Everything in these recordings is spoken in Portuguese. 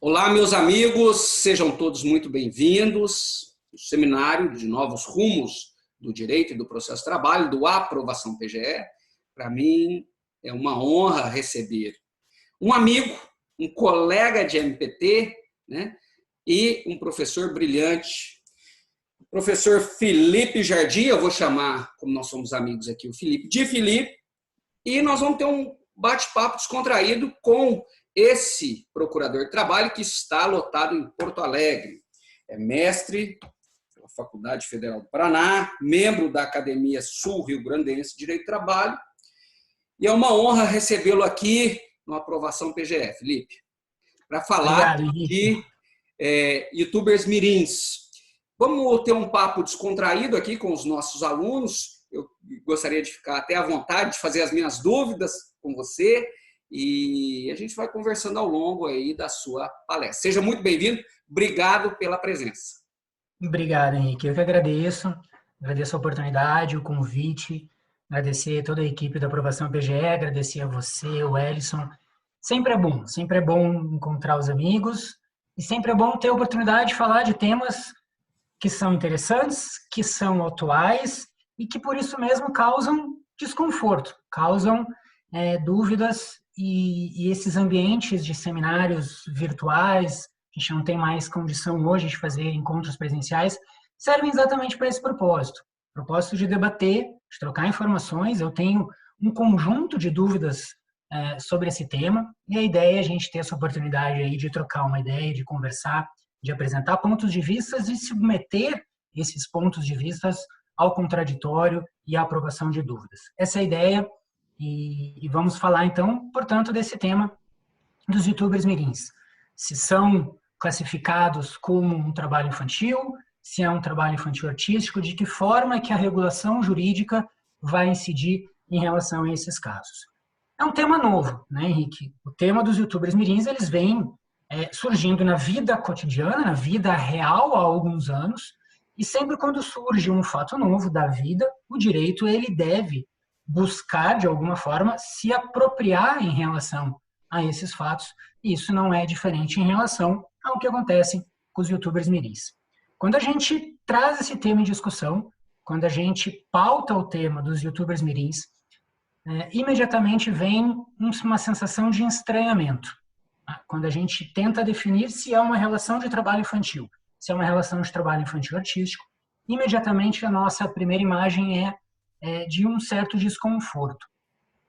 Olá, meus amigos, sejam todos muito bem-vindos ao seminário de novos rumos do direito e do processo de trabalho, do Aprovação PGE. Para mim é uma honra receber um amigo, um colega de MPT, né, e um professor brilhante, o professor Felipe Jardim. Eu vou chamar, como nós somos amigos aqui, o Felipe de Felipe, e nós vamos ter um bate-papo descontraído com esse procurador de trabalho que está lotado em Porto Alegre. É mestre pela Faculdade Federal do Paraná, membro da Academia Sul-Rio-Grandense de Direito do Trabalho, e é uma honra recebê-lo aqui no Aprovação PGE, Felipe, para falar de youtubers mirins. Vamos ter um papo descontraído aqui com os nossos alunos. Eu gostaria de ficar até à vontade de fazer as minhas dúvidas com você, e a gente vai conversando ao longo aí da sua palestra. Seja muito bem-vindo, obrigado pela presença. Obrigado, Henrique. Eu que agradeço a oportunidade, o convite, agradecer a toda a equipe da Aprovação PGE, agradecer a você, o Ellison. Sempre é bom encontrar os amigos e sempre é bom ter a oportunidade de falar de temas que são interessantes, que são atuais e que por isso mesmo causam desconforto, causam dúvidas. E esses ambientes de seminários virtuais, a gente não tem mais condição hoje de fazer encontros presenciais, servem exatamente para esse propósito. Propósito de debater, de trocar informações. Eu tenho um conjunto de dúvidas sobre esse tema, e a ideia é a gente ter essa oportunidade aí de trocar uma ideia, de conversar, de apresentar pontos de vista e submeter esses pontos de vista ao contraditório e à aprovação de dúvidas. Essa é a ideia. E vamos falar, então, portanto, desse tema dos youtubers mirins. Se são classificados como um trabalho infantil, se é um trabalho infantil artístico, de que forma que a regulação jurídica vai incidir em relação a esses casos. É um tema novo, né, Henrique? O tema dos youtubers mirins, eles vêm surgindo na vida cotidiana, na vida real há alguns anos, e sempre quando surge um fato novo da vida, o direito ele deve buscar, de alguma forma, se apropriar em relação a esses fatos, e isso não é diferente em relação ao que acontece com os youtubers mirins. Quando a gente traz esse tema em discussão, quando a gente pauta o tema dos youtubers mirins, imediatamente vem uma sensação de estranhamento. Quando a gente tenta definir se é uma relação de trabalho infantil, se é uma relação de trabalho infantil artístico, imediatamente a nossa primeira imagem é de um certo desconforto.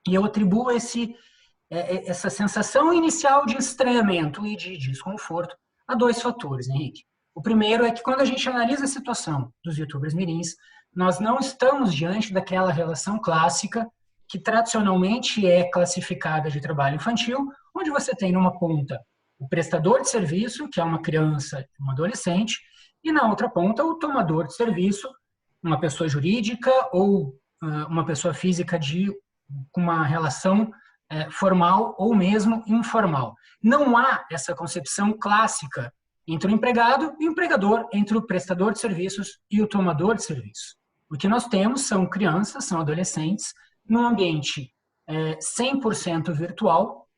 E eu atribuo essa sensação inicial de estranhamento e de desconforto a dois fatores, Henrique. O primeiro é que quando a gente analisa a situação dos youtubers mirins, nós não estamos diante daquela relação clássica que tradicionalmente é classificada de trabalho infantil, onde você tem numa ponta o prestador de serviço, que é uma criança, um adolescente, e na outra ponta o tomador de serviço, uma pessoa jurídica ou uma pessoa física com uma relação formal ou mesmo informal. Não há essa concepção clássica entre o empregado e o empregador, entre o prestador de serviços e o tomador de serviço. O que nós temos são crianças, são adolescentes, num ambiente 100% virtual,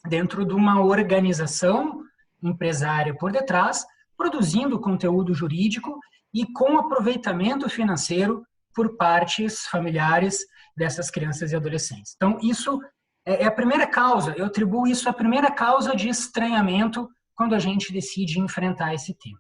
dentro de uma organização empresária por detrás, produzindo conteúdo jurídico e com aproveitamento financeiro por partes familiares dessas crianças e adolescentes. Então, isso é a primeira causa, eu atribuo isso à primeira causa de estranhamento quando a gente decide enfrentar esse tema.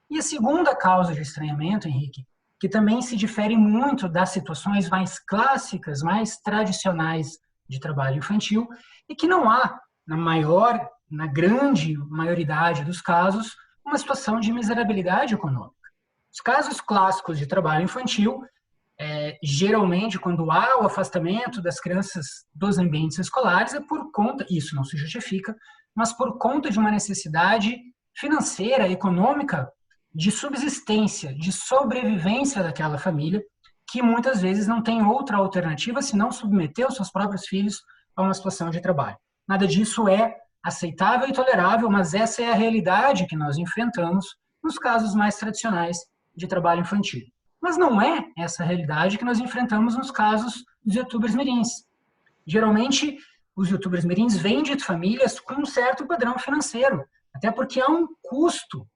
E a segunda causa de estranhamento, Henrique, que também se difere muito das situações mais clássicas, mais tradicionais de trabalho infantil, e que não há, na grande maioridade dos casos, uma situação de miserabilidade econômica. Os casos clássicos de trabalho infantil, geralmente, quando há o afastamento das crianças dos ambientes escolares, é por conta, isso não se justifica, mas por conta de uma necessidade financeira, econômica, de subsistência, de sobrevivência daquela família, que muitas vezes não tem outra alternativa senão submeter os seus próprios filhos a uma situação de trabalho. Nada disso é aceitável e tolerável, mas essa é a realidade que nós enfrentamos nos casos mais tradicionais de trabalho infantil. Mas não é essa realidade que nós enfrentamos nos casos dos youtubers mirins. Geralmente, os youtubers mirins vêm de famílias com um certo padrão financeiro. Até porque há um custo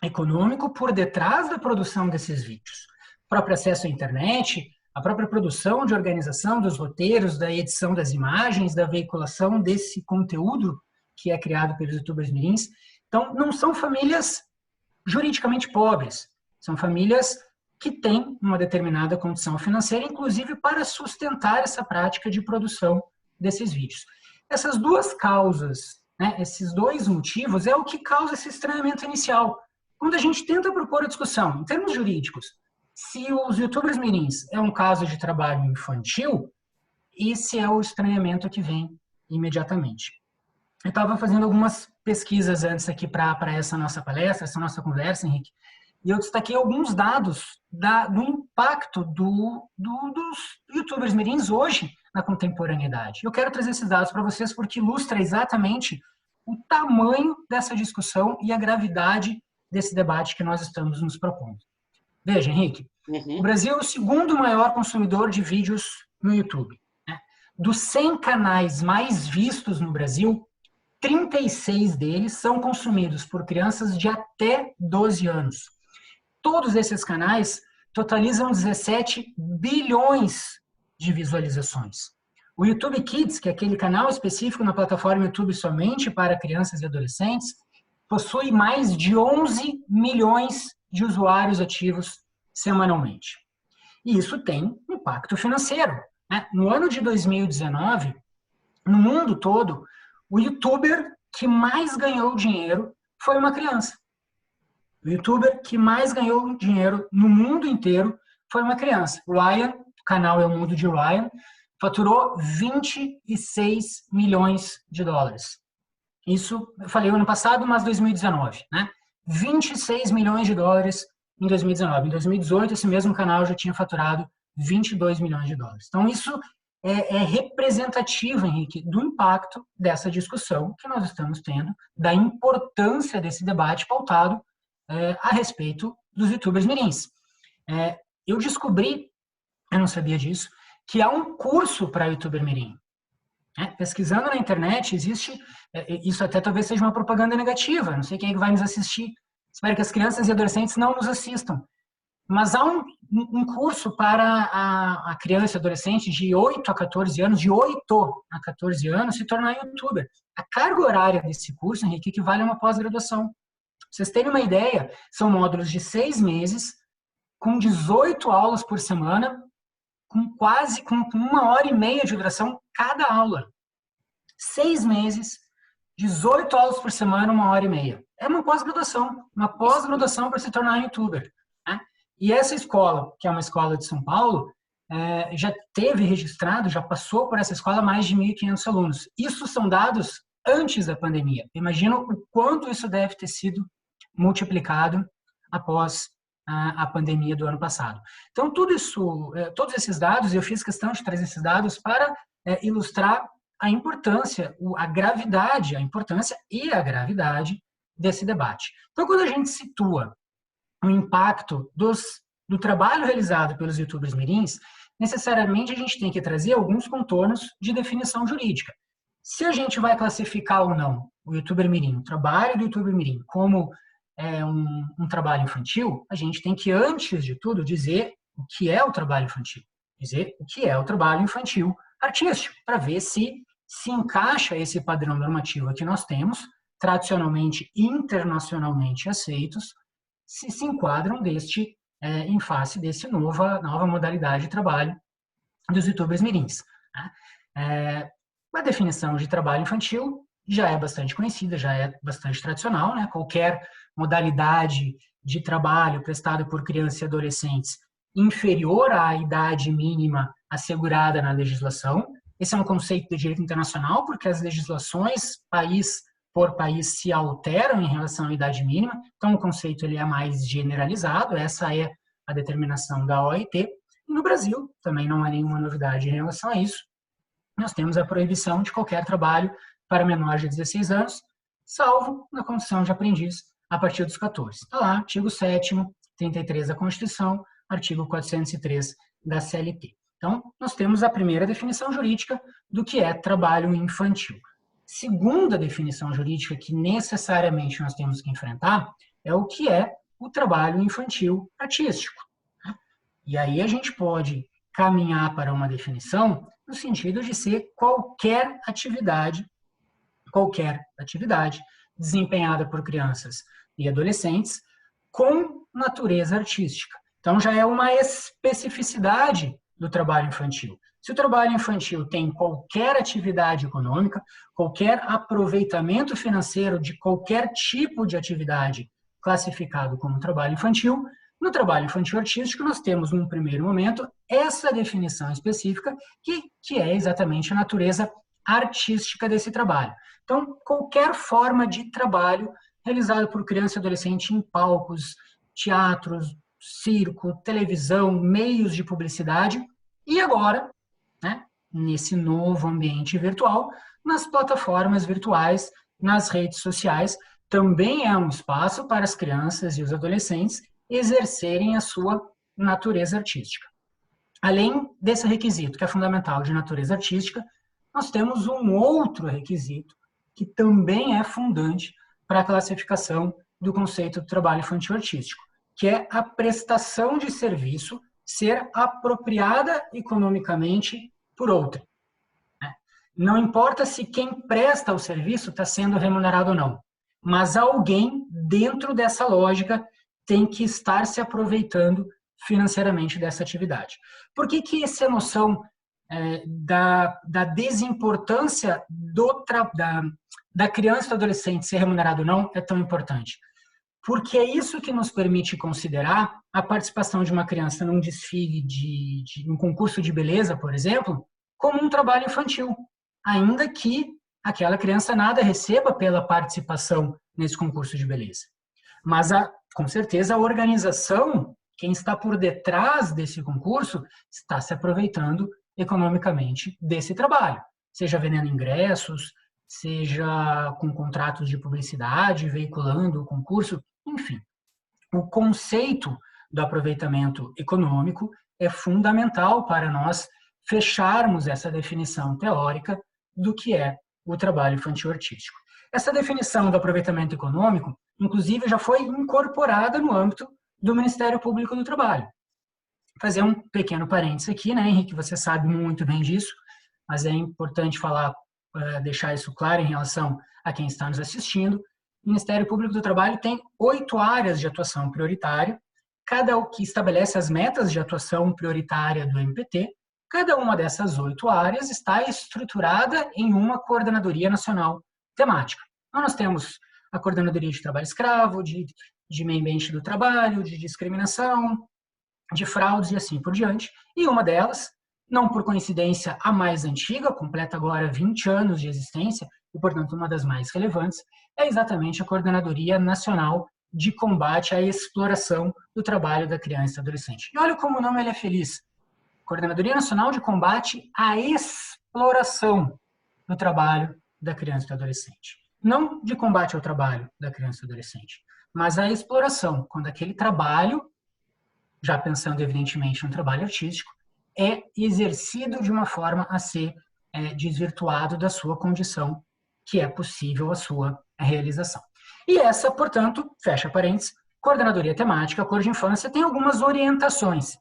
econômico por detrás da produção desses vídeos. O próprio acesso à internet, a própria produção de organização dos roteiros, da edição das imagens, da veiculação desse conteúdo que é criado pelos youtubers mirins. Então, não são famílias juridicamente pobres, são famílias que têm uma determinada condição financeira, inclusive para sustentar essa prática de produção desses vídeos. Essas duas causas, né, esses dois motivos, é o que causa esse estranhamento inicial. Quando a gente tenta propor a discussão, em termos jurídicos, se os youtubers mirins é um caso de trabalho infantil, esse é o estranhamento que vem imediatamente. Eu estava fazendo algumas pesquisas antes aqui para essa nossa palestra, essa nossa conversa, Henrique, e eu destaquei alguns dados do impacto dos youtubers mirins hoje na contemporaneidade. Eu quero trazer esses dados para vocês porque ilustra exatamente o tamanho dessa discussão e a gravidade desse debate que nós estamos nos propondo. Veja, Henrique, o Brasil é o segundo maior consumidor de vídeos no YouTube. Né? Dos 100 canais mais vistos no Brasil, 36 deles são consumidos por crianças de até 12 anos. Todos esses canais totalizam 17 bilhões de visualizações. O YouTube Kids, que é aquele canal específico na plataforma YouTube somente para crianças e adolescentes, possui mais de 11 milhões de usuários ativos semanalmente. E isso tem impacto financeiro. Né? No ano de 2019, no mundo todo, o youtuber que mais ganhou dinheiro foi uma criança. O youtuber que mais ganhou dinheiro no mundo inteiro foi uma criança. Ryan, o canal é o Mundo de Ryan, faturou 26 milhões de dólares. Isso, eu falei ano passado, mas 2019, né? 26 milhões de dólares em 2019. Em 2018, esse mesmo canal já tinha faturado 22 milhões de dólares. Então, isso é representativo, Henrique, do impacto dessa discussão que nós estamos tendo, da importância desse debate pautado a respeito dos youtubers mirins. Eu descobri, eu não sabia disso, que há um curso para youtuber mirim. Pesquisando na internet, existe, isso até talvez seja uma propaganda negativa, não sei quem é que vai nos assistir, espero que as crianças e adolescentes não nos assistam, mas há um curso para a criança e adolescente de 8 a 14 anos, de 8 a 14 anos, se tornar youtuber. A carga horária desse curso, Henrique, equivale a uma pós-graduação. Pra vocês terem uma ideia, são módulos de 6 meses, com 18 aulas por semana, com 1h30 de duração cada aula. 6 meses, 18 aulas por semana, 1h30. É uma pós-graduação para se tornar youtuber. Né? E essa escola, que é uma escola de São Paulo, já teve registrado, já passou por essa escola mais de 1.500 alunos. Isso são dados antes da pandemia. Imagina o quanto isso deve ter sido multiplicado após a pandemia do ano passado. Então, tudo isso, todos esses dados, eu fiz questão de trazer esses dados para ilustrar a importância, a importância e a gravidade desse debate. Então, quando a gente situa o impacto do trabalho realizado pelos youtubers mirins, necessariamente a gente tem que trazer alguns contornos de definição jurídica. Se a gente vai classificar ou não o youtuber mirim, o trabalho do youtuber mirim, como um trabalho infantil, a gente tem que, antes de tudo, dizer o que é o trabalho infantil. Dizer o que é o trabalho infantil artístico, para ver se encaixa esse padrão normativo que nós temos, tradicionalmente e internacionalmente aceitos, se enquadram em face desse nova modalidade de trabalho dos youtubers mirins. A definição de trabalho infantil já é bastante conhecida, já é bastante tradicional, né? Qualquer modalidade de trabalho prestado por crianças e adolescentes inferior à idade mínima assegurada na legislação. Esse é um conceito do direito internacional, porque as legislações, país por país, se alteram em relação à idade mínima. Então, o conceito ele é mais generalizado, essa é a determinação da OIT. E no Brasil, também não há nenhuma novidade em relação a isso. Nós temos a proibição de qualquer trabalho para menores de 16 anos, salvo na condição de aprendiz a partir dos 14. Está lá, artigo 7º, 33 da Constituição, artigo 403 da CLT. Então, nós temos a primeira definição jurídica do que é trabalho infantil. segunda definição jurídica que necessariamente nós temos que enfrentar é o que é o trabalho infantil artístico. E aí a gente pode caminhar para uma definição no sentido de ser qualquer atividade desempenhada por crianças e adolescentes com natureza artística. Então já é uma especificidade do trabalho infantil. Se o trabalho infantil tem qualquer atividade econômica, qualquer aproveitamento financeiro de qualquer tipo de atividade classificado como trabalho infantil, no trabalho infantil artístico nós temos, num primeiro momento, essa definição específica que é exatamente a natureza artística desse trabalho. Então, qualquer forma de trabalho realizado por criança e adolescente em palcos, teatros, circo, televisão, meios de publicidade e agora, né, nesse novo ambiente virtual, nas plataformas virtuais, nas redes sociais, também é um espaço para as crianças e os adolescentes exercerem a sua natureza artística. Além desse requisito, que é fundamental, de natureza artística, nós temos um outro requisito que também é fundante para a classificação do conceito do trabalho infantil artístico, que é a prestação de serviço ser apropriada economicamente por outrem. Não importa se quem presta o serviço está sendo remunerado ou não, mas alguém dentro dessa lógica tem que estar se aproveitando financeiramente dessa atividade. Por que essa noção da desimportância da criança e do adolescente ser remunerado ou não é tão importante? Porque é isso que nos permite considerar a participação de uma criança num desfile de um concurso de beleza, por exemplo, como um trabalho infantil, ainda que aquela criança nada receba pela participação nesse concurso de beleza. Mas, com certeza, a organização, quem está por detrás desse concurso, está se aproveitando economicamente desse trabalho, seja vendendo ingressos, seja com contratos de publicidade, veiculando o concurso, enfim. O conceito do aproveitamento econômico é fundamental para nós fecharmos essa definição teórica do que é o trabalho infantil artístico. Essa definição do aproveitamento econômico, inclusive, já foi incorporada no âmbito do Ministério Público do Trabalho. Vou fazer um pequeno parênteses aqui, né, Henrique? Você sabe muito bem disso, mas é importante falar, deixar isso claro em relação a quem está nos assistindo. O Ministério Público do Trabalho tem 8 áreas de atuação prioritária, cada que estabelece as metas de atuação prioritária do MPT. Cada uma dessas 8 áreas está estruturada em uma coordenadoria nacional temática. Então, nós temos a coordenadoria de trabalho escravo, de meio ambiente do trabalho, de discriminação, de fraudes e assim por diante. E uma delas, não por coincidência a mais antiga, completa agora 20 anos de existência, e portanto uma das mais relevantes, é exatamente a Coordenadoria Nacional de Combate à Exploração do Trabalho da Criança e Adolescente. E olha como o nome ele é feliz. Coordenadoria Nacional de Combate à Exploração do Trabalho da Criança e Adolescente. Não de combate ao trabalho da criança e adolescente, mas à exploração, quando aquele trabalho, já pensando evidentemente no trabalho artístico, é exercido de uma forma a ser desvirtuado da sua condição, que é possível a sua realização. E essa, portanto, fecha parênteses, coordenadoria temática, Cor de Infância, tem algumas orientações.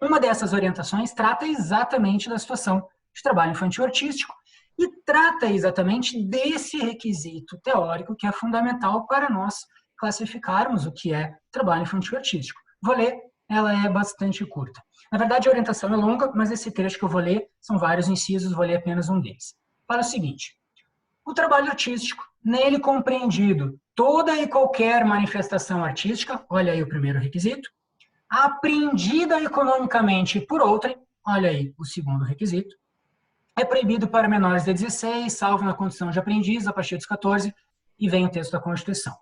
Uma dessas orientações trata exatamente da situação de trabalho infantil artístico e trata exatamente desse requisito teórico que é fundamental para nós classificarmos o que é trabalho infantil artístico. Vou ler, ela é bastante curta. Na verdade, a orientação é longa, mas esse trecho que eu vou ler são vários incisos, vou ler apenas um deles. Fala o seguinte: o trabalho artístico, nele compreendido toda e qualquer manifestação artística, olha aí o primeiro requisito, apreendida economicamente por outrem, olha aí o segundo requisito, é proibido para menores de 16, salvo na condição de aprendiz, a partir dos 14, e vem o texto da Constituição.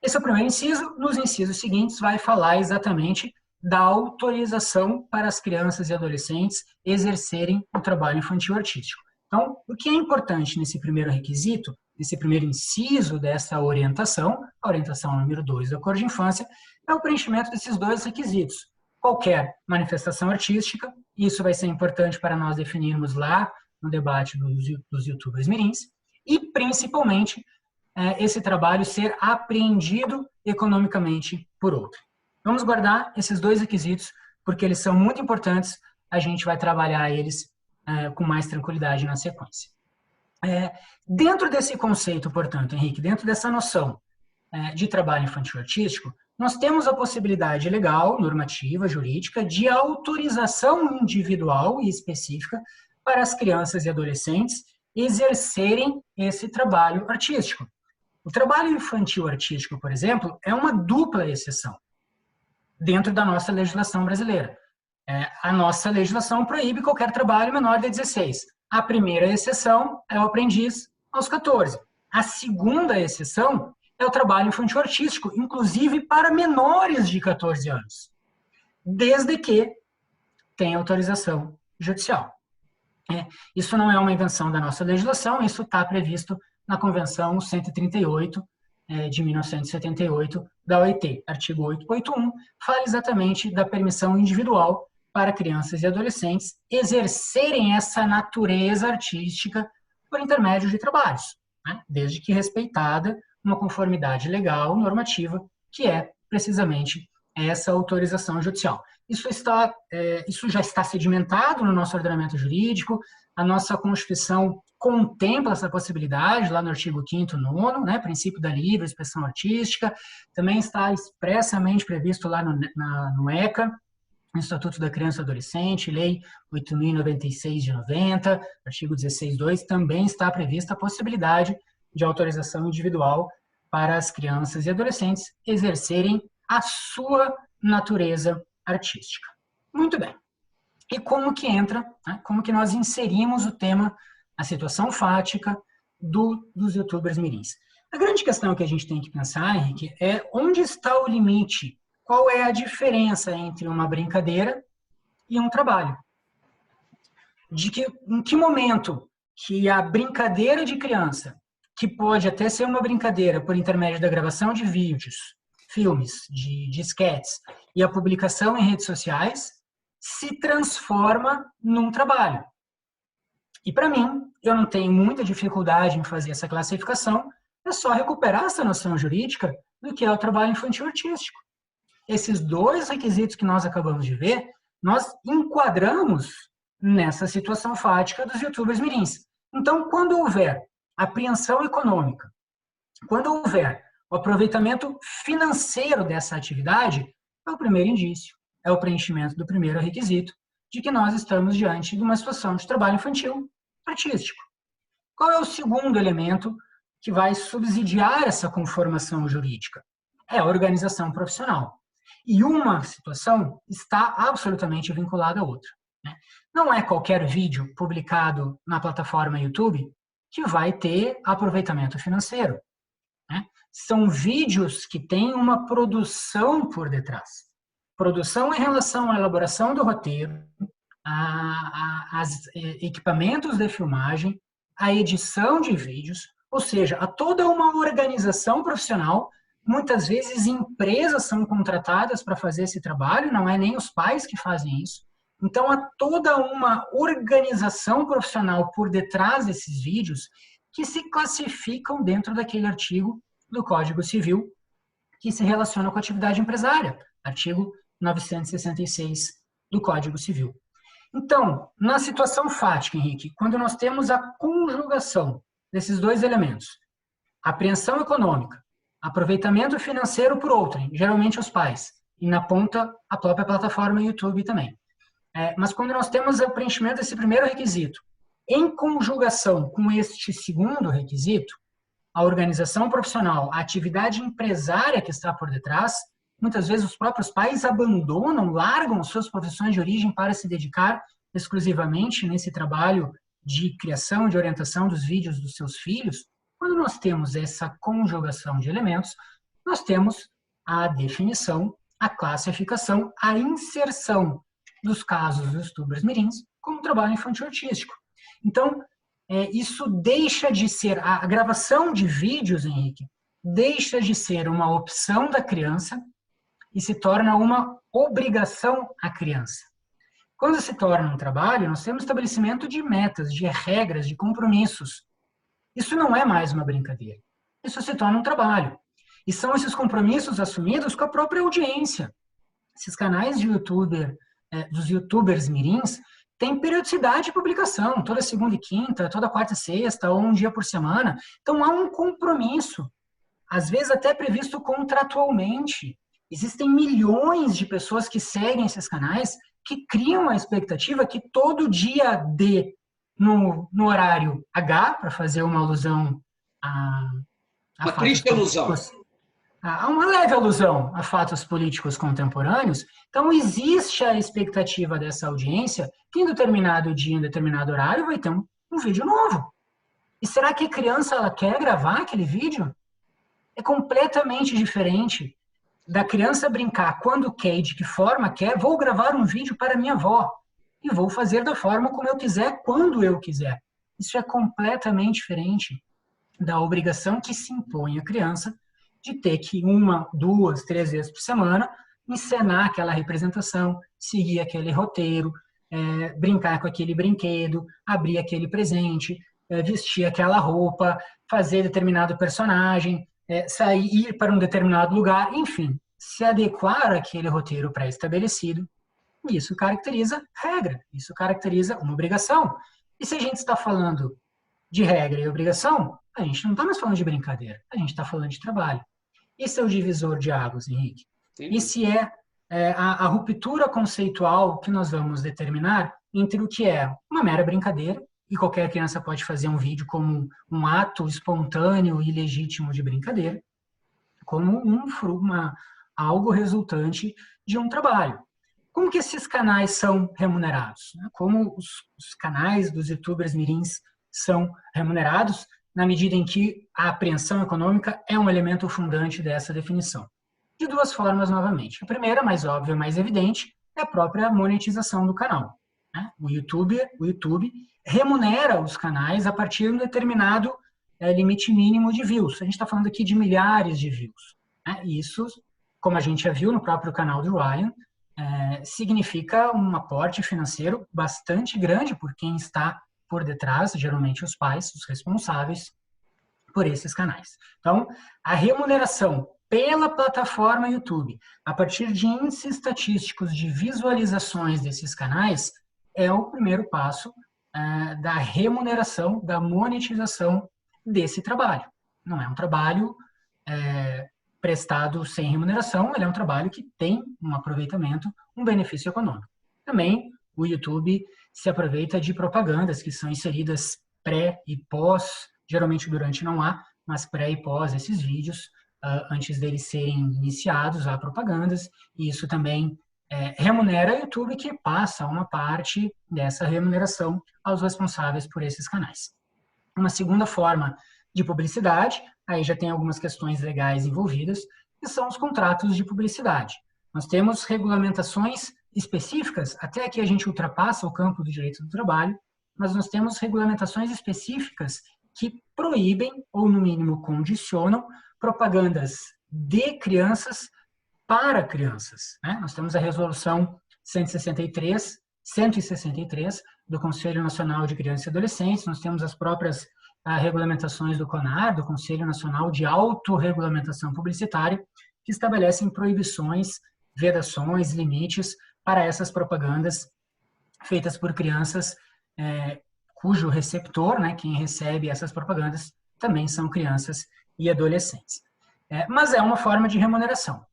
Esse é o primeiro inciso. Nos incisos seguintes vai falar exatamente da autorização para as crianças e adolescentes exercerem o trabalho infantil artístico. Então, o que é importante nesse primeiro requisito, nesse primeiro inciso dessa orientação, a orientação número 2 da Cor de Infância, é o preenchimento desses 2 requisitos. Qualquer manifestação artística, isso vai ser importante para nós definirmos lá no debate dos youtubers mirins, e, principalmente, esse trabalho ser apreendido economicamente por outro. Vamos guardar esses dois requisitos, porque eles são muito importantes, a gente vai trabalhar eles com mais tranquilidade na sequência. Dentro desse conceito, portanto, Henrique, dentro dessa noção de trabalho infantil artístico, nós temos a possibilidade legal, normativa, jurídica, de autorização individual e específica para as crianças e adolescentes exercerem esse trabalho artístico. O trabalho infantil artístico, por exemplo, é uma dupla exceção dentro da nossa legislação brasileira. A nossa legislação proíbe qualquer trabalho menor de 16. A primeira exceção é o aprendiz aos 14. A segunda exceção é o trabalho infantil artístico, inclusive para menores de 14 anos, desde que tenha autorização judicial. Isso não é uma invenção da nossa legislação, isso está previsto na Convenção 138 de 1978 da OIT, artigo 881, fala exatamente da permissão individual para crianças e adolescentes exercerem essa natureza artística por intermédio de trabalhos, desde que respeitada uma conformidade legal, normativa, que é precisamente essa autorização judicial. Isso já está sedimentado no nosso ordenamento jurídico, a nossa Constituição contempla essa possibilidade, lá no artigo 5º, 9º, princípio da livre expressão artística, também está expressamente previsto lá no ECA, no Estatuto da Criança e Adolescente, Lei 8.096 de 90, artigo 16.2, também está prevista a possibilidade de autorização individual para as crianças e adolescentes exercerem a sua natureza artística. Muito bem. E como que entra, como que nós inserimos o tema, a situação fática dos youtubers mirins? A grande questão que a gente tem que pensar, Henrique, é onde está o limite, qual é a diferença entre uma brincadeira e um trabalho? Em que momento que a brincadeira de criança, que pode até ser uma brincadeira por intermédio da gravação de vídeos, filmes, de esquetes, e a publicação em redes sociais, se transforma num trabalho. E para mim, eu não tenho muita dificuldade em fazer essa classificação, é só recuperar essa noção jurídica do que é o trabalho infantil artístico. Esses dois requisitos que nós acabamos de ver, nós enquadramos nessa situação fática dos youtubers mirins. Então, quando houver apreensão econômica, quando houver o aproveitamento financeiro dessa atividade, é o primeiro indício, é o preenchimento do primeiro requisito de que nós estamos diante de uma situação de trabalho infantil artístico. Qual é o segundo elemento que vai subsidiar essa conformação jurídica? É a organização profissional. E uma situação está absolutamente vinculada à outra. Não é qualquer vídeo publicado na plataforma YouTube que vai ter aproveitamento financeiro. São vídeos que têm uma produção por detrás. Produção em relação à elaboração do roteiro, equipamentos de filmagem, a edição de vídeos, ou seja, há toda uma organização profissional. Muitas vezes empresas são contratadas para fazer esse trabalho, não é nem os pais que fazem isso. Então, há toda uma organização profissional por detrás desses vídeos que se classificam dentro daquele artigo do Código Civil que se relaciona com a atividade empresária, artigo 966 do Código Civil. Então, na situação fática, Henrique, quando nós temos a conjugação desses dois elementos, apreensão econômica, aproveitamento financeiro por outrem, geralmente os pais, e na ponta a própria plataforma YouTube também. Mas quando nós temos o preenchimento desse primeiro requisito, em conjugação com este segundo requisito, a organização profissional, a atividade empresária que está por detrás, muitas vezes os próprios pais abandonam, largam suas profissões de origem para se dedicar exclusivamente nesse trabalho de criação, de orientação dos vídeos dos seus filhos. Quando nós temos essa conjugação de elementos, nós temos a definição, a classificação, a inserção dos casos dos youtubers mirins como trabalho infantil artístico. Então, isso deixa de ser, a gravação de vídeos, Henrique, deixa de ser uma opção da criança e se torna uma obrigação à criança. Quando se torna um trabalho, nós temos estabelecimento de metas, de regras, de compromissos. Isso não é mais uma brincadeira. Isso se torna um trabalho. E são esses compromissos assumidos com a própria audiência. Esses canais de youtuber, dos youtubers mirins, têm periodicidade de publicação, toda segunda e quinta, toda quarta e sexta, ou um dia por semana. Então há um compromisso, às vezes até previsto contratualmente. Existem milhões de pessoas que seguem esses canais, que criam a expectativa que todo dia D, no horário H, para fazer uma alusão a uma triste alusão. Há uma leve alusão a fatos políticos contemporâneos. Então, existe a expectativa dessa audiência que em determinado dia, em determinado horário, vai ter um vídeo novo. E será que a criança ela quer gravar aquele vídeo? É completamente diferente da criança brincar quando quer e de que forma quer. Vou gravar um vídeo para minha avó e vou fazer da forma como eu quiser, quando eu quiser. Isso é completamente diferente da obrigação que se impõe à criança de ter que 1, 2, 3 vezes por semana encenar aquela representação, seguir aquele roteiro, brincar com aquele brinquedo, abrir aquele presente, vestir aquela roupa, fazer determinado personagem, ir para um determinado lugar, enfim, se adequar àquele roteiro pré-estabelecido. Isso caracteriza regra, isso caracteriza uma obrigação. E se a gente está falando de regra e obrigação, a gente não está mais falando de brincadeira, a gente está falando de trabalho. Esse é o divisor de águas, Henrique. Sim. Esse é a ruptura conceitual que nós vamos determinar entre o que é uma mera brincadeira, e qualquer criança pode fazer um vídeo como um ato espontâneo e legítimo de brincadeira, como algo resultante de um trabalho. Como que esses canais são remunerados? Como os canais dos youtubers mirins são remunerados, na medida em que a apreensão econômica é um elemento fundante dessa definição? De duas formas, novamente. A primeira, mais óbvia, mais evidente, é a própria monetização do canal. O YouTube remunera os canais a partir de um determinado limite mínimo de views. A gente está falando aqui de milhares de views. Isso, como a gente já viu no próprio canal do Ryan, significa um aporte financeiro bastante grande por quem está por detrás, geralmente os pais, os responsáveis por esses canais. Então, a remuneração pela plataforma YouTube, a partir de índices estatísticos de visualizações desses canais, é o primeiro passo da remuneração, da monetização desse trabalho. Não é um trabalho prestado sem remuneração, ele é um trabalho que tem um aproveitamento, um benefício econômico. Também o YouTube se aproveita de propagandas que são inseridas pré e pós, geralmente durante não há, mas pré e pós esses vídeos, antes deles serem iniciados, há propagandas, e isso também remunera o YouTube, que passa uma parte dessa remuneração aos responsáveis por esses canais. Uma segunda forma de publicidade, aí já tem algumas questões legais envolvidas, que são os contratos de publicidade. Nós temos regulamentações específicas, até aqui a gente ultrapassa o campo do direito do trabalho, mas nós temos regulamentações específicas que proíbem, ou no mínimo condicionam, propagandas de crianças para crianças. Nós temos a resolução 163 do Conselho Nacional de Crianças e Adolescentes, nós temos as próprias regulamentações do CONAR, do Conselho Nacional de Autorregulamentação Publicitária, que estabelecem proibições, vedações, limites para essas propagandas feitas por crianças cujo receptor, quem recebe essas propagandas, também são crianças e adolescentes. Mas é uma forma de remuneração.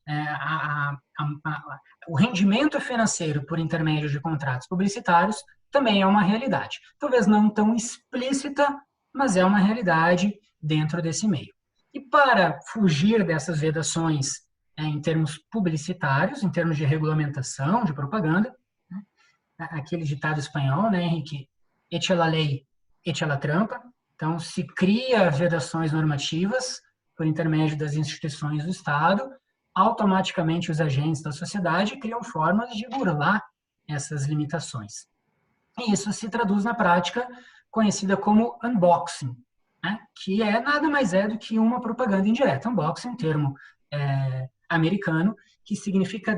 O rendimento financeiro por intermédio de contratos publicitários também é uma realidade. Talvez não tão explícita, mas é uma realidade dentro desse meio. E para fugir dessas vedações em termos publicitários, em termos de regulamentação, de propaganda, aquele ditado espanhol, Henrique? Echa la ley, echa la trampa. Então, se cria vedações normativas por intermédio das instituições do Estado, automaticamente os agentes da sociedade criam formas de burlar essas limitações. E isso se traduz na prática conhecida como unboxing, que nada mais é do que uma propaganda indireta. Unboxing é um termo americano que significa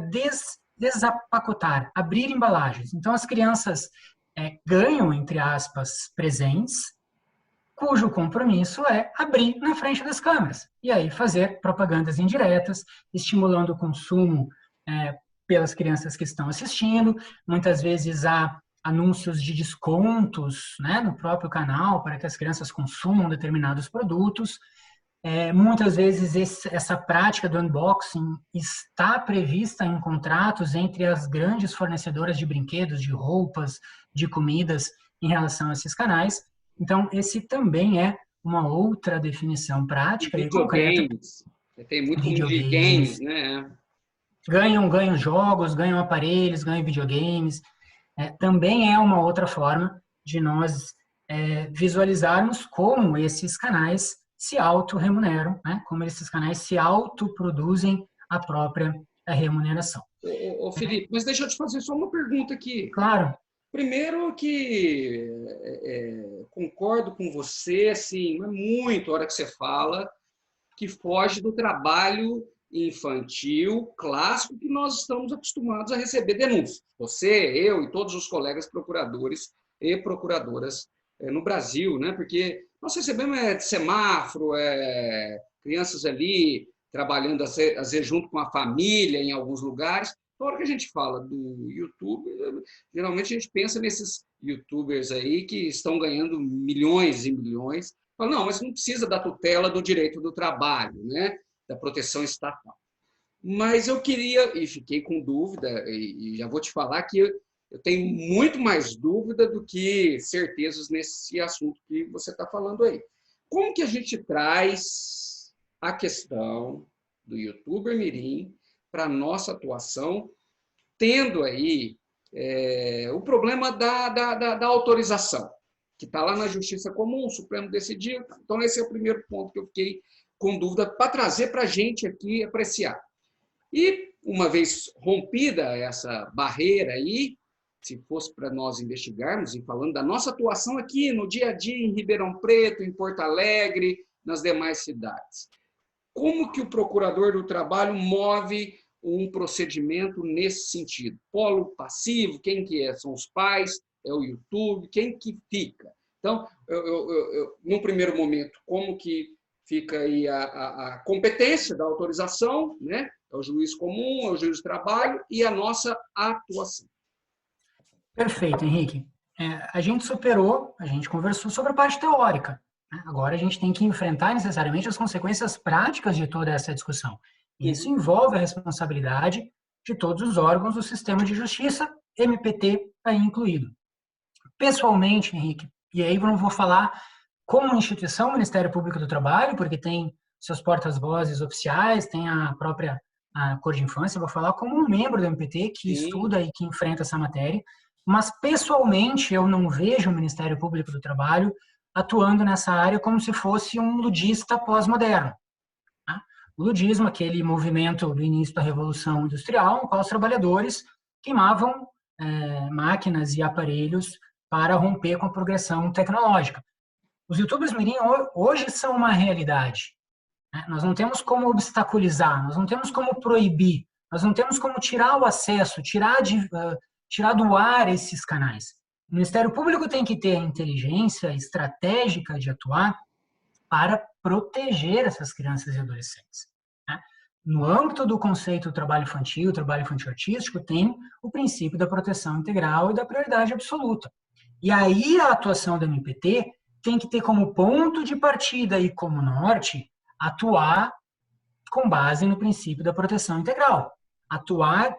desapacotar, abrir embalagens. Então, as crianças ganham, entre aspas, presentes cujo compromisso é abrir na frente das câmeras e aí fazer propagandas indiretas, estimulando o consumo pelas crianças que estão assistindo. Muitas vezes há anúncios de descontos, né, no próprio canal para que as crianças consumam determinados produtos. Muitas vezes essa prática do unboxing está prevista em contratos entre as grandes fornecedoras de brinquedos, de roupas, de comidas em relação a esses canais. Então, esse também é uma outra definição prática e concreta. Tem muito como de games, né? Ganham jogos, ganham aparelhos, ganham videogames. Também é uma outra forma de nós visualizarmos como esses canais se auto-remuneram, né? Como esses canais se autoproduzem a própria remuneração. Ô, Felipe, mas deixa eu te fazer só uma pergunta aqui. Claro. Primeiro que concordo com você, assim, não é muito a hora que você fala que foge do trabalho infantil clássico que nós estamos acostumados a receber denúncias. Você, eu e todos os colegas procuradores e procuradoras no Brasil, né? Porque nós recebemos de semáforo, crianças ali trabalhando, às vezes, junto com a família em alguns lugares. Na hora que a gente fala do YouTube, geralmente a gente pensa nesses YouTubers aí que estão ganhando milhões e milhões. Fala, não, mas não precisa da tutela do direito do trabalho, né? Da proteção estatal. Mas eu queria, e fiquei com dúvida, e já vou te falar que eu tenho muito mais dúvida do que certezas nesse assunto que você está falando aí. Como que a gente traz a questão do YouTuber mirim para a nossa atuação, tendo aí o problema da autorização, que está lá na Justiça Comum, o Supremo decidiu. Então, esse é o primeiro ponto que eu fiquei com dúvida para trazer para a gente aqui apreciar. E, uma vez rompida essa barreira aí, se fosse para nós investigarmos e falando da nossa atuação aqui no dia a dia em Ribeirão Preto, em Porto Alegre, nas demais cidades. Como que o procurador do trabalho move um procedimento nesse sentido? Polo passivo, quem que é? São os pais, é o YouTube, quem que fica? Então, num primeiro momento, como que fica aí a competência da autorização, né? É o juiz comum, é o juiz do trabalho e a nossa atuação. Perfeito, Henrique. A gente superou, a gente conversou sobre a parte teórica. Agora a gente tem que enfrentar necessariamente as consequências práticas de toda essa discussão. E isso envolve a responsabilidade de todos os órgãos do sistema de justiça, MPT aí incluído. Pessoalmente, Henrique, e aí eu não vou falar como instituição, Ministério Público do Trabalho, porque tem seus portas-vozes oficiais, tem a própria Cor de Infância, eu vou falar como um membro do MPT que estuda e que enfrenta essa matéria, mas pessoalmente eu não vejo o Ministério Público do Trabalho atuando nessa área como se fosse um ludista pós-moderno. O ludismo, aquele movimento do início da Revolução Industrial, no qual os trabalhadores queimavam máquinas e aparelhos para romper com a progressão tecnológica. Os YouTubers mirim hoje são uma realidade. Nós não temos como obstaculizar, nós não temos como proibir, nós não temos como tirar o acesso, tirar do ar esses canais. O Ministério Público tem que ter a inteligência estratégica de atuar para proteger essas crianças e adolescentes. No âmbito do conceito do trabalho infantil artístico, tem o princípio da proteção integral e da prioridade absoluta. E aí a atuação do MPT tem que ter como ponto de partida e como norte atuar com base no princípio da proteção integral. Atuar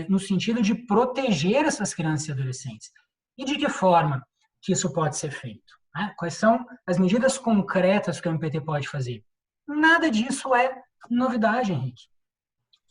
no sentido de proteger essas crianças e adolescentes. E de que forma que isso pode ser feito? Quais são as medidas concretas que o MPT pode fazer? Nada disso é novidade, Henrique.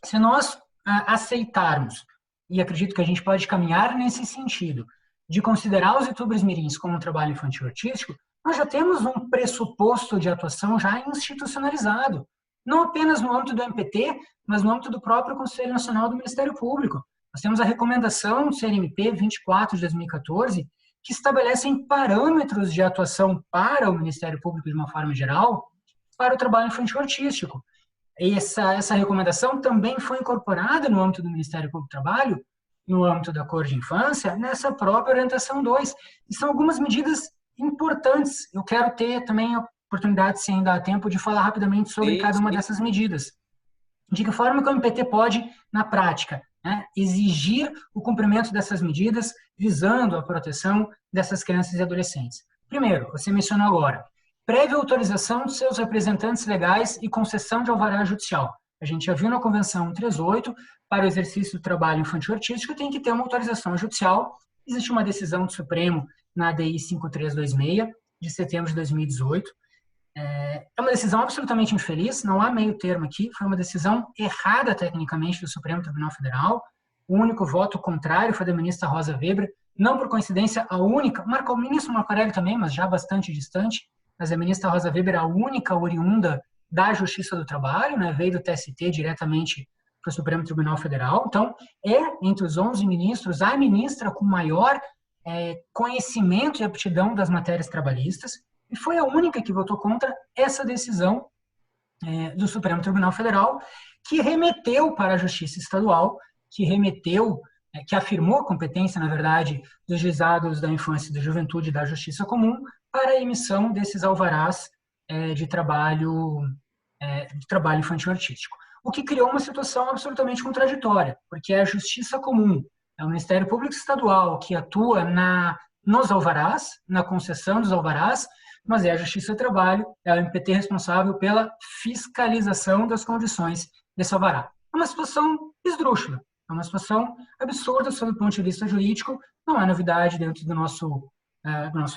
Se nós aceitarmos, e acredito que a gente pode caminhar nesse sentido, de considerar os YouTubers mirins como um trabalho infantil artístico, nós já temos um pressuposto de atuação já institucionalizado. Não apenas no âmbito do MPT, mas no âmbito do próprio Conselho Nacional do Ministério Público. Nós temos a recomendação do CNMP 24 de 2014, que estabelecem parâmetros de atuação para o Ministério Público de uma forma geral, para o trabalho infantil artístico. E essa recomendação também foi incorporada no âmbito do Ministério Público do Trabalho, no âmbito da Cor de Infância, nessa própria orientação 2. E são algumas medidas importantes. Eu quero ter também a oportunidade, se ainda há tempo, de falar rapidamente sobre cada uma dessas medidas. De que forma que o MPT pode, na prática, né, exigir o cumprimento dessas medidas visando a proteção dessas crianças e adolescentes. Primeiro, você mencionou agora, prévia autorização de seus representantes legais e concessão de alvará judicial. A gente já viu na Convenção 138, para o exercício do trabalho infantil artístico tem que ter uma autorização judicial. Existe uma decisão do Supremo na ADI 5326, de setembro de 2018. É uma decisão absolutamente infeliz, não há meio termo aqui, foi uma decisão errada tecnicamente do Supremo Tribunal Federal. O único voto contrário foi da ministra Rosa Weber, não por coincidência a única, o ministro Marco Aurélio também, mas já bastante distante, mas a ministra Rosa Weber a única oriunda da Justiça do Trabalho, né, veio do TST diretamente para o Supremo Tribunal Federal. Então, entre os 11 ministros, a ministra com maior conhecimento e aptidão das matérias trabalhistas, e foi a única que votou contra essa decisão do Supremo Tribunal Federal, que remeteu para a Justiça Estadual, que afirmou a competência, na verdade, dos juizados da infância e da juventude e da Justiça Comum para a emissão desses alvarás de trabalho infantil artístico. O que criou uma situação absolutamente contraditória, porque é a Justiça Comum, é o Ministério Público Estadual que atua nos alvarás, na concessão dos alvarás, mas é a Justiça do Trabalho, é o MPT responsável pela fiscalização das condições desse alvará. É uma situação esdrúxula, é uma situação absurda sob o ponto de vista jurídico, não é novidade dentro do nosso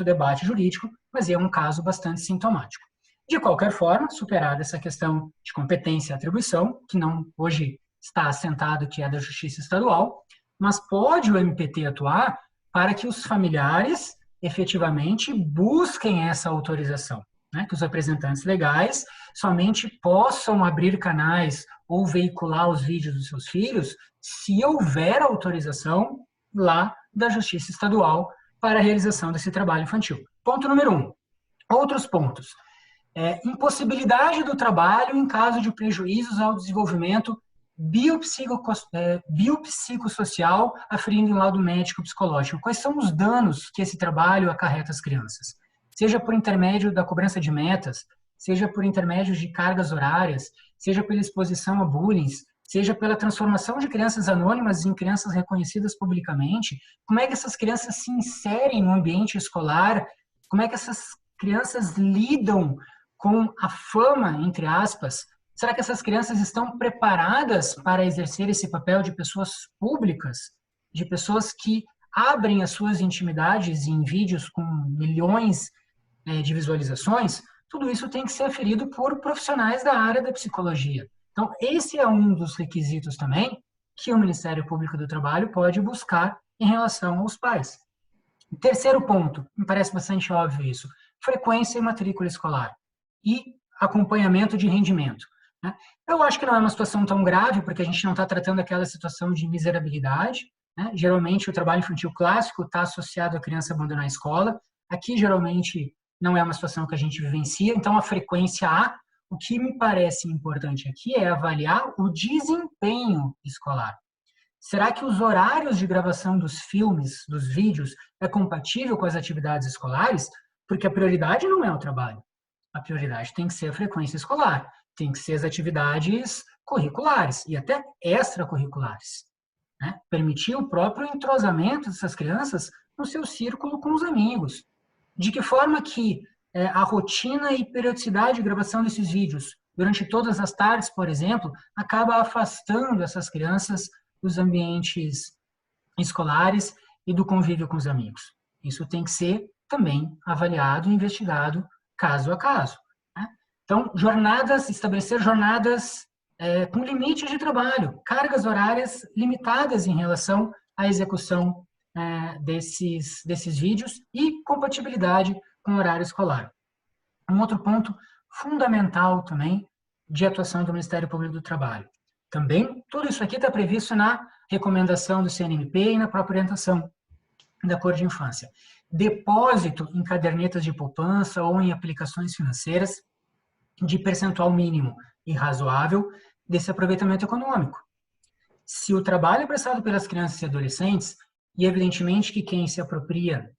debate jurídico, mas é um caso bastante sintomático. De qualquer forma, superada essa questão de competência e atribuição, que não hoje está assentado que é da Justiça Estadual, mas pode o MPT atuar para que os familiares efetivamente busquem essa autorização, né? Que os representantes legais somente possam abrir canais ou veicular os vídeos dos seus filhos se houver autorização lá da Justiça Estadual para a realização desse trabalho infantil. Ponto número 1. Outros pontos. Impossibilidade do trabalho em caso de prejuízos ao desenvolvimento biopsicossocial, aferindo em laudo médico-psicológico. Quais são os danos que esse trabalho acarreta às crianças? Seja por intermédio da cobrança de metas, seja por intermédio de cargas horárias, seja pela exposição a bullying, seja pela transformação de crianças anônimas em crianças reconhecidas publicamente. Como é que essas crianças se inserem no ambiente escolar? Como é que essas crianças lidam com a fama, entre aspas? Será que essas crianças estão preparadas para exercer esse papel de pessoas públicas, de pessoas que abrem as suas intimidades em vídeos com milhões de visualizações? Tudo isso tem que ser aferido por profissionais da área da psicologia. Então, esse é um dos requisitos também que o Ministério Público do Trabalho pode buscar em relação aos pais. Terceiro ponto, me parece bastante óbvio isso, frequência e matrícula escolar e acompanhamento de rendimento. Eu acho que não é uma situação tão grave, porque a gente não está tratando aquela situação de miserabilidade, né? Geralmente, o trabalho infantil clássico está associado à criança abandonar a escola. Aqui, geralmente, não é uma situação que a gente vivencia, então a frequência há. O que me parece importante aqui é avaliar o desempenho escolar. Será que os horários de gravação dos filmes, dos vídeos, é compatível com as atividades escolares? Porque a prioridade não é o trabalho. A prioridade tem que ser a frequência escolar. Tem que ser as atividades curriculares e até extracurriculares, né? Permitir o próprio entrosamento dessas crianças no seu círculo com os amigos. De que forma que a rotina e periodicidade de gravação desses vídeos, durante todas as tardes, por exemplo, acaba afastando essas crianças dos ambientes escolares e do convívio com os amigos. Isso tem que ser também avaliado e investigado caso a caso. Então, estabelecer jornadas com limites de trabalho, cargas horárias limitadas em relação à execução desses vídeos e compatibilidade com o horário escolar. Um outro ponto fundamental também de atuação do Ministério Público do Trabalho. Também, tudo isso aqui está previsto na recomendação do CNMP e na própria orientação da Cor de Infância. Depósito em cadernetas de poupança ou em aplicações financeiras de percentual mínimo e razoável desse aproveitamento econômico. Se o trabalho é prestado pelas crianças e adolescentes, e evidentemente que quem se apropria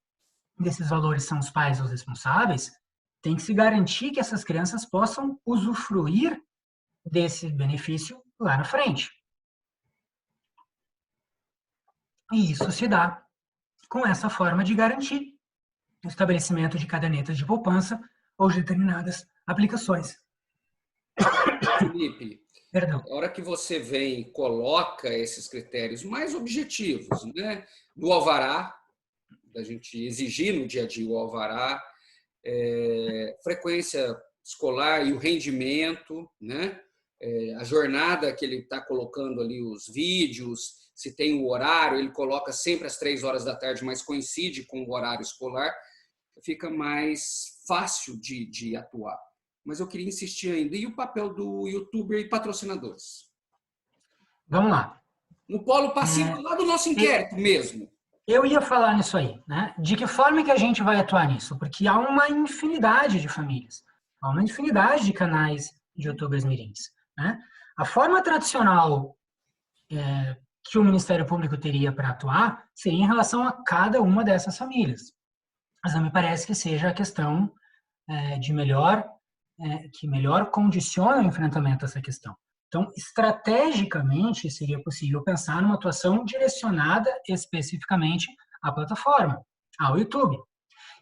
desses valores são os pais os responsáveis, tem que se garantir que essas crianças possam usufruir desse benefício lá na frente. E isso se dá com essa forma de garantir o estabelecimento de cadernetas de poupança ou de determinadas aplicações. Felipe, Perdão. a hora que você vem e coloca esses critérios mais objetivos, né, do alvará, da gente exigir no dia a dia o alvará, frequência escolar e o rendimento, né, a jornada que ele está colocando ali, os vídeos, se tem o horário, ele coloca sempre às 3 horas da tarde, mas coincide com o horário escolar, fica mais fácil de atuar. Mas eu queria insistir ainda. E o papel do youtuber e patrocinadores? Vamos lá. No polo passivo, lá do nosso inquérito mesmo. Eu ia falar nisso aí, né? De que forma que a gente vai atuar nisso? Porque há uma infinidade de famílias, há uma infinidade de canais de youtubers mirins, né? A forma tradicional que o Ministério Público teria para atuar seria em relação a cada uma dessas famílias. Mas não me parece que seja a questão que melhor condiciona o enfrentamento a essa questão. Então, estrategicamente, seria possível pensar numa atuação direcionada especificamente à plataforma, ao YouTube.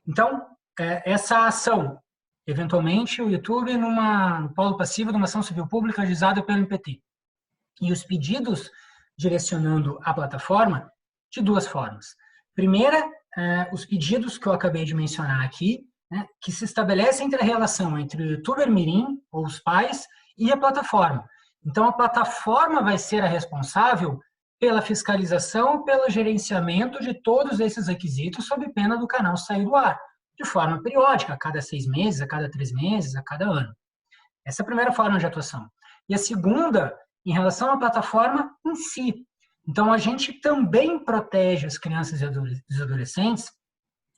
Então, essa ação, eventualmente, o YouTube no polo passivo de uma ação civil pública ajuizada pelo MPT. E os pedidos direcionando à plataforma de 2 formas. Primeira, os pedidos que eu acabei de mencionar aqui, né, que se estabelece entre a relação entre o youtuber mirim, ou os pais, e a plataforma. Então, a plataforma vai ser a responsável pela fiscalização, pelo gerenciamento de todos esses requisitos, sob pena do canal sair do ar, de forma periódica, a cada 6 meses, a cada 3 meses, a cada ano. Essa é a primeira forma de atuação. E a segunda, em relação à plataforma em si. Então, a gente também protege as crianças e os adolescentes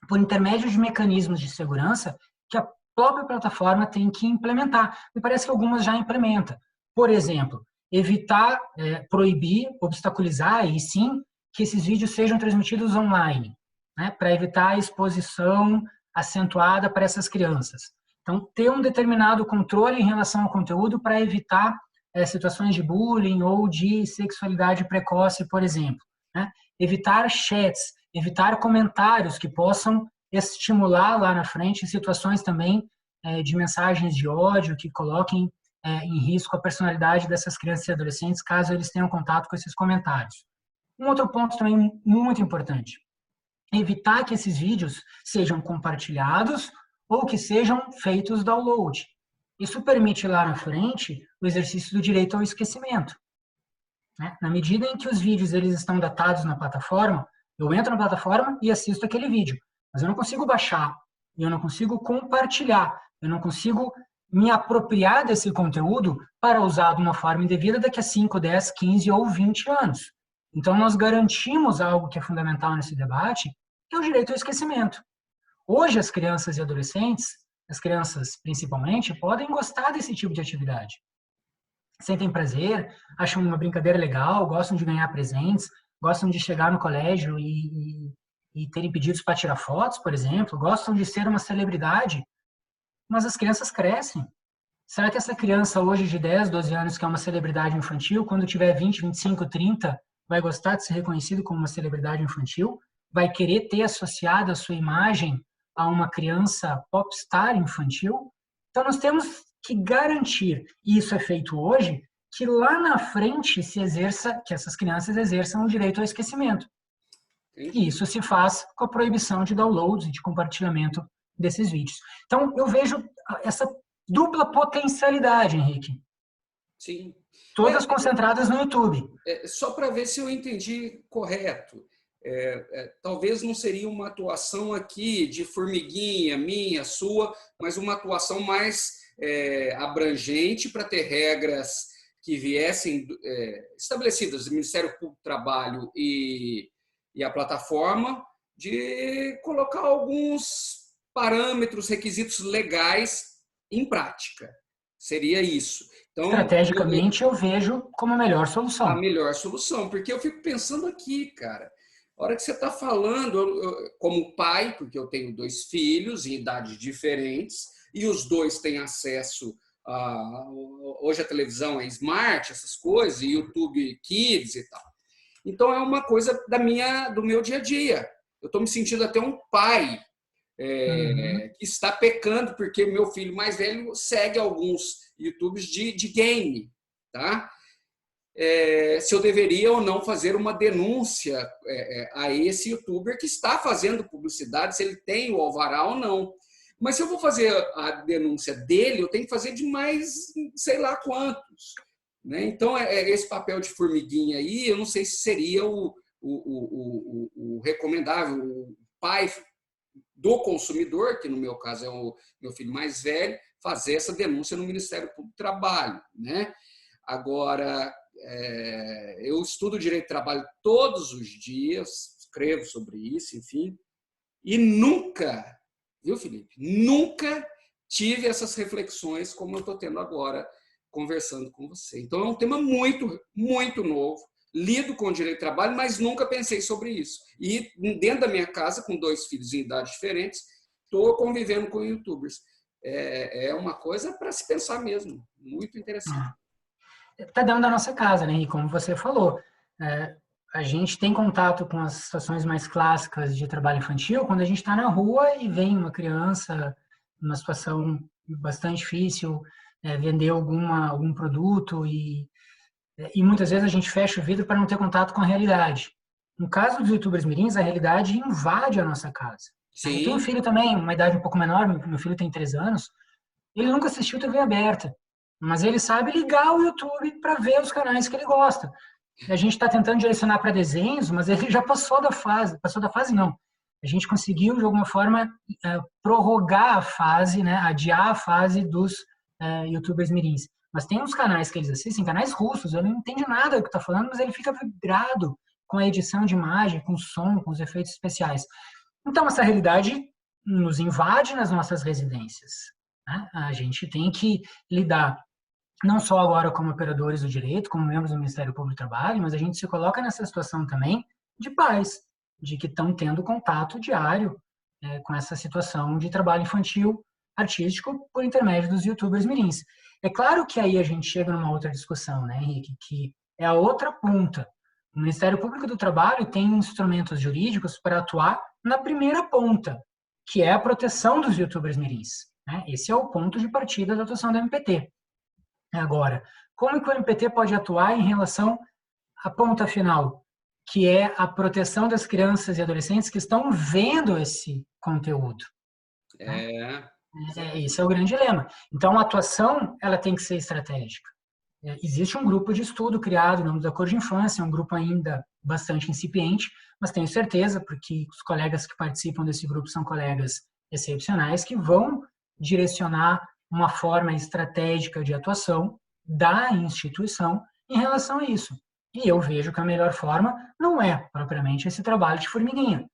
por intermédio de mecanismos de segurança que a própria plataforma tem que implementar. Me parece que algumas já implementam. Por exemplo, evitar, proibir, obstaculizar, e sim, que esses vídeos sejam transmitidos online, né, para evitar a exposição acentuada para essas crianças. Então, ter um determinado controle em relação ao conteúdo para evitar situações de bullying ou de sexualidade precoce, por exemplo. Né? Evitar chats, evitar comentários que possam estimular lá na frente situações também de mensagens de ódio que coloquem em risco a personalidade dessas crianças e adolescentes, caso eles tenham contato com esses comentários. Um outro ponto também muito importante, evitar que esses vídeos sejam compartilhados ou que sejam feitos download. Isso permite lá na frente o exercício do direito ao esquecimento. Né? Na medida em que os vídeos eles estão datados na plataforma, eu entro na plataforma e assisto aquele vídeo, mas eu não consigo baixar, eu não consigo compartilhar, eu não consigo me apropriar desse conteúdo para usar de uma forma indevida daqui a 5, 10, 15 ou 20 anos. Então, nós garantimos algo que é fundamental nesse debate, que é o direito ao esquecimento. Hoje, as crianças e adolescentes, as crianças principalmente, podem gostar desse tipo de atividade. Sentem prazer, acham uma brincadeira legal, gostam de ganhar presentes, gostam de chegar no colégio e terem pedidos para tirar fotos, por exemplo, gostam de ser uma celebridade, mas as crianças crescem. Será que essa criança hoje de 10, 12 anos, que é uma celebridade infantil, quando tiver 20, 25, 30, vai gostar de ser reconhecido como uma celebridade infantil? Vai querer ter associado a sua imagem a uma criança popstar infantil? Então, nós temos que garantir, e isso é feito hoje, que lá na frente se exerça, que essas crianças exerçam o direito ao esquecimento. E isso se faz com a proibição de downloads e de compartilhamento desses vídeos. Então, eu vejo essa dupla potencialidade, Henrique. Sim. Todas concentradas no YouTube. Só para ver se eu entendi correto. Talvez não seria uma atuação aqui de formiguinha, minha, sua, mas uma atuação mais abrangente para ter regras que viessem estabelecidas do Ministério Público do Trabalho e a plataforma, de colocar alguns parâmetros, requisitos legais em prática. Seria isso. Então, estrategicamente, eu vejo como a melhor solução. A melhor solução, porque eu fico pensando aqui, cara, A hora que você está falando, como pai, porque eu tenho 2 filhos em idades diferentes, e os 2 têm acesso a... Hoje a televisão é smart, essas coisas, e YouTube Kids e tal. Então, é uma coisa do meu dia a dia. Eu estou me sentindo até um pai que está pecando, porque meu filho mais velho segue alguns YouTubes de game, tá? Se eu deveria ou não fazer uma denúncia a esse youtuber que está fazendo publicidade, se ele tem o alvará ou não. Mas se eu vou fazer a denúncia dele, eu tenho que fazer de mais sei lá quantos. Né? Então, esse papel de formiguinha aí, eu não sei se seria o recomendável, o pai do consumidor, que no meu caso é o meu filho mais velho, fazer essa denúncia no Ministério Público do Trabalho. Né? Agora, eu estudo direito do trabalho todos os dias, escrevo sobre isso, enfim, e nunca, viu, Felipe? Nunca tive essas reflexões como eu estou tendo agora, conversando com você. Então, é um tema muito, muito novo, lido com direito do trabalho, mas nunca pensei sobre isso. E dentro da minha casa, com 2 filhos em idades diferentes, estou convivendo com youtubers. É uma coisa para se pensar mesmo, muito interessante. Está dentro da nossa casa, né? E como você falou, a gente tem contato com as situações mais clássicas de trabalho infantil quando a gente está na rua e vem uma criança numa situação bastante difícil, vender algum produto e muitas vezes a gente fecha o vidro para não ter contato com a realidade. No caso dos youtubers mirins, a realidade invade a nossa casa. Sim. Eu tenho um filho também, uma idade um pouco menor, meu filho tem 3 anos, ele nunca assistiu TV aberta, mas ele sabe ligar o YouTube para ver os canais que ele gosta. A gente está tentando direcionar para desenhos, mas ele já passou da fase não. A gente conseguiu, de alguma forma, prorrogar a fase, né, adiar a fase dos youtubers mirins. Mas tem uns canais que eles assistem, canais russos, eu não entendo nada do que está falando, mas ele fica vibrado com a edição de imagem, com o som, com os efeitos especiais. Então, essa realidade nos invade nas nossas residências. Né? A gente tem que lidar não só agora como operadores do direito, como membros do Ministério Público do Trabalho, mas a gente se coloca nessa situação também de pais, de que estão tendo contato diário com essa situação de trabalho infantil artístico por intermédio dos youtubers mirins. É claro que aí a gente chega numa outra discussão, né, Henrique, que é a outra ponta. O Ministério Público do Trabalho tem instrumentos jurídicos para atuar na primeira ponta, que é a proteção dos youtubers mirins. Né? Esse é o ponto de partida da atuação da MPT. Agora, como que o MPT pode atuar em relação à ponta final, que é a proteção das crianças e adolescentes que estão vendo esse conteúdo? Esse é o grande dilema. Então, a atuação ela tem que ser estratégica. Existe um grupo de estudo criado em nome da Cor de Infância, um grupo ainda bastante incipiente, mas tenho certeza, porque os colegas que participam desse grupo são colegas excepcionais, que vão direcionar uma forma estratégica de atuação da instituição em relação a isso. E eu vejo que a melhor forma não é propriamente esse trabalho de formiguinha,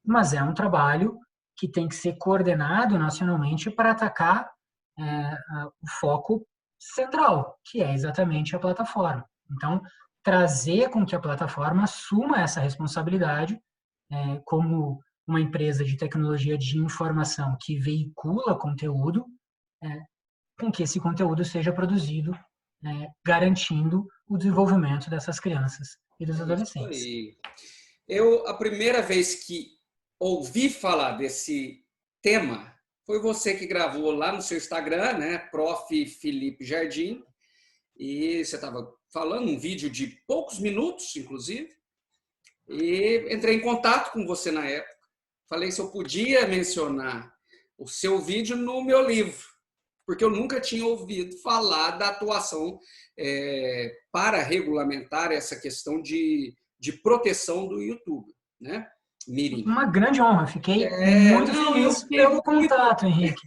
mas é um trabalho que tem que ser coordenado nacionalmente para atacar o foco central, que é exatamente a plataforma. Então, trazer com que a plataforma assuma essa responsabilidade como uma empresa de tecnologia de informação que veicula conteúdo, com que esse conteúdo seja produzido, garantindo o desenvolvimento dessas crianças e dos adolescentes. A primeira vez que ouvi falar desse tema foi você que gravou lá no seu Instagram, né, Prof. Felipe Jardim, e você estava falando um vídeo de poucos minutos, inclusive, e entrei em contato com você na época. Falei se eu podia mencionar o seu vídeo no meu livro, porque eu nunca tinha ouvido falar da atuação para regulamentar essa questão de proteção do YouTube, né? Mirim. Uma grande honra, fiquei muito feliz pelo contato, Henrique.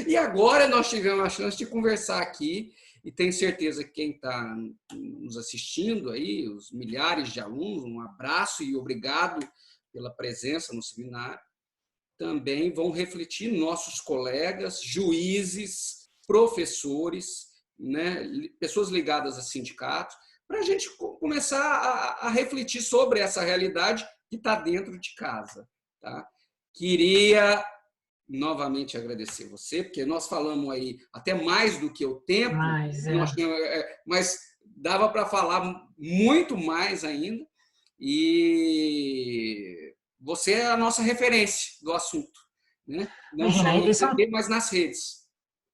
E agora nós tivemos a chance de conversar aqui e tenho certeza que quem está nos assistindo aí, os milhares de alunos, um abraço e obrigado pela presença no seminário, também vão refletir nossos colegas, juízes, professores, né, pessoas ligadas a sindicatos, para a gente começar a refletir sobre essa realidade que está dentro de casa. Tá? Queria novamente agradecer você, porque nós falamos aí até mais do que o tempo, mas dava para falar muito mais ainda, e você é a nossa referência do assunto, né? Não Imagina, só no TV, mas nas redes.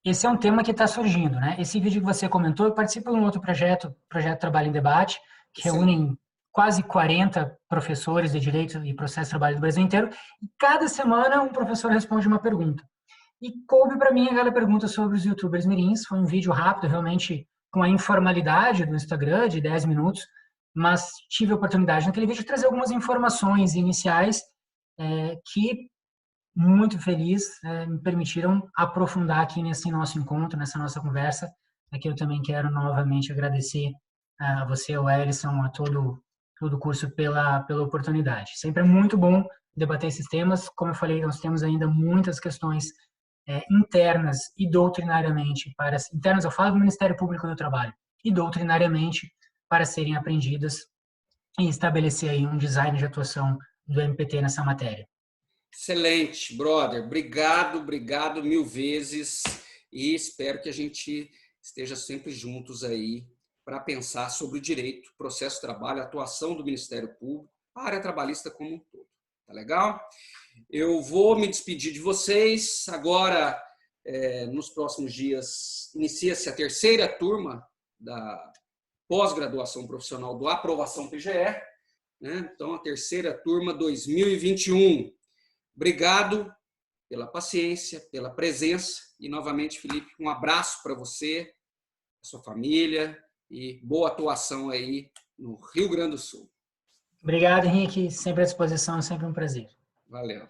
Esse é um tema que está surgindo, né? Esse vídeo que você comentou, eu participo de um outro projeto Trabalho em Debate, que reúne quase 40 professores de Direito e Processo de Trabalho do Brasil inteiro, e cada semana um professor responde uma pergunta. E coube para mim aquela pergunta sobre os youtubers mirins. Foi um vídeo rápido, realmente com a informalidade do Instagram, de 10 minutos, mas tive a oportunidade naquele vídeo de trazer algumas informações iniciais que, muito feliz, me permitiram aprofundar aqui nesse nosso encontro, nessa nossa conversa. Aqui eu também quero novamente agradecer a você, ao Ellison, a todo o curso pela oportunidade. Sempre é muito bom debater esses temas. Como eu falei, nós temos ainda muitas questões internas e doutrinariamente, internas eu falo do Ministério Público do Trabalho, e doutrinariamente para serem aprendidas e estabelecer aí um design de atuação do MPT nessa matéria. Excelente, brother. Obrigado, obrigado mil vezes, e espero que a gente esteja sempre juntos aí para pensar sobre o direito, processo de trabalho, atuação do Ministério Público, a área trabalhista como um todo. Tá legal? Eu vou me despedir de vocês. Agora, nos próximos dias, inicia-se a terceira turma da pós-graduação profissional do Aprovação PGE, né? Então, a terceira turma 2021. Obrigado pela paciência, pela presença. E, novamente, Felipe, um abraço para você, a sua família, e boa atuação aí no Rio Grande do Sul. Obrigado, Henrique. Sempre à disposição, sempre um prazer. Valeu.